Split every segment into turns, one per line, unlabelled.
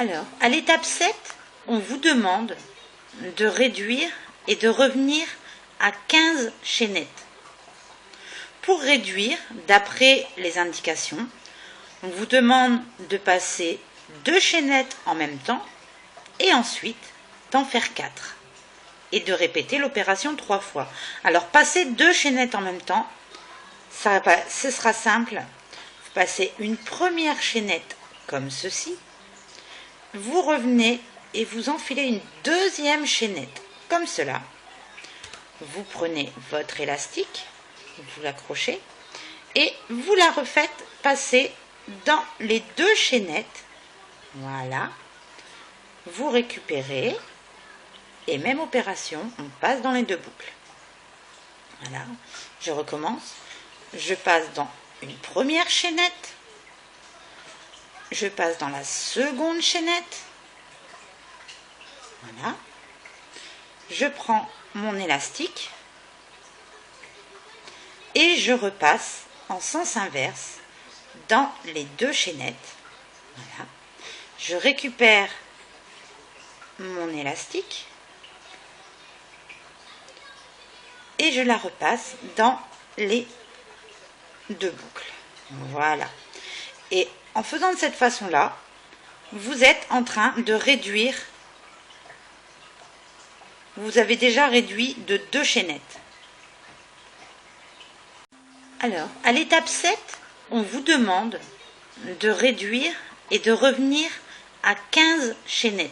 Alors, à l'étape 7, on vous demande de réduire et de revenir à 15 chaînettes. Pour réduire, d'après les indications, on vous demande de passer 2 chaînettes en même temps et ensuite d'en faire 4 et de répéter l'opération 3 fois. Alors, passer 2 chaînettes en même temps, ce sera simple. Vous passez une première chaînette comme ceci. Vous revenez et vous enfilez une deuxième chaînette, comme cela. Vous prenez votre élastique, vous l'accrochez, et vous la refaites passer dans les 2 chaînettes. Voilà. Vous récupérez, et même opération, on passe dans les 2 boucles. Voilà. Je recommence. Je passe dans une première chaînette. Je passe dans la seconde chaînette. Voilà. Je prends mon élastique et je repasse en sens inverse dans les 2 chaînettes. Voilà. Je récupère mon élastique et je la repasse dans les 2 boucles. Voilà. Et en faisant de cette façon-là, vous êtes en train de réduire. Vous avez déjà réduit de 2 chaînettes. Alors, à l'étape 7, on vous demande de réduire et de revenir à 15 chaînettes.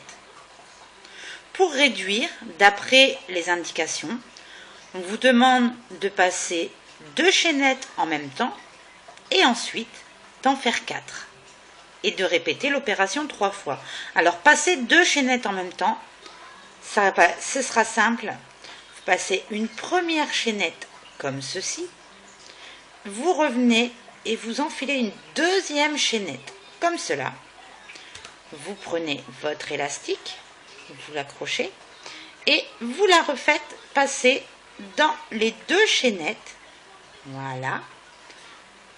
Pour réduire, d'après les indications, on vous demande de passer 2 chaînettes en même temps et ensuite d'en faire 4 et de répéter l'opération 3 fois. Alors, passer 2 chaînettes en même temps, ce sera simple. Vous passez une première chaînette comme ceci. Vous revenez et vous enfilez une deuxième chaînette comme cela. Vous prenez votre élastique, vous l'accrochez et vous la refaites passer dans les 2 chaînettes. Voilà.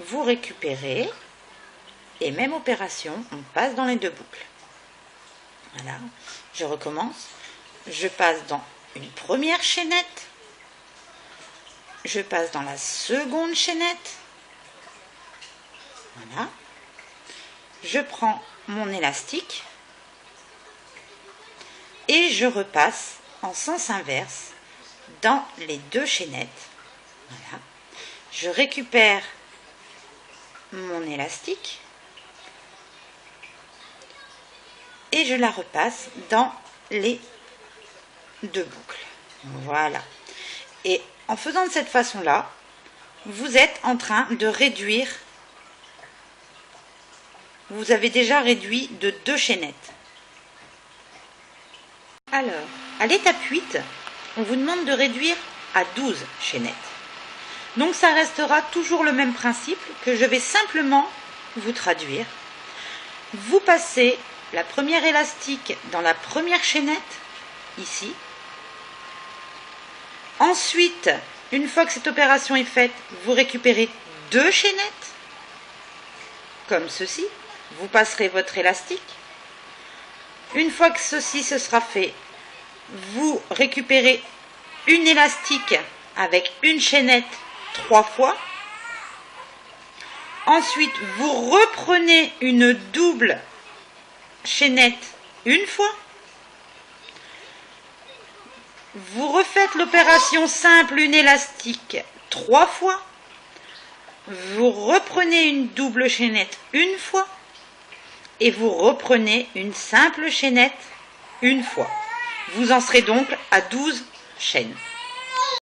Vous récupérez et même opération, on passe dans les 2 boucles. Voilà. Je recommence. Je passe dans une première chaînette. Je passe dans la seconde chaînette. Voilà. Je prends mon élastique et je repasse en sens inverse dans les 2 chaînettes. Voilà. Je récupère mon élastique et je la repasse dans les 2 boucles. Voilà. Et en faisant de cette façon-là, vous êtes en train de réduire. Vous avez déjà réduit de 2 chaînettes. Alors, à l'étape 8, on vous demande de réduire à 12 chaînettes. Donc ça restera toujours le même principe que je vais simplement vous traduire. Vous passez la première élastique dans la première chaînette, ici. Ensuite, une fois que cette opération est faite, vous récupérez 2 chaînettes, comme ceci. Vous passerez votre élastique. Une fois que ceci se sera fait, vous récupérez une élastique avec une chaînette 3 fois. Ensuite, vous reprenez une double chaînette une fois. Vous refaites l'opération simple, une élastique 3 fois. Vous reprenez une double chaînette une fois. Et vous reprenez une simple chaînette une fois. Vous en serez donc à 12 chaînes.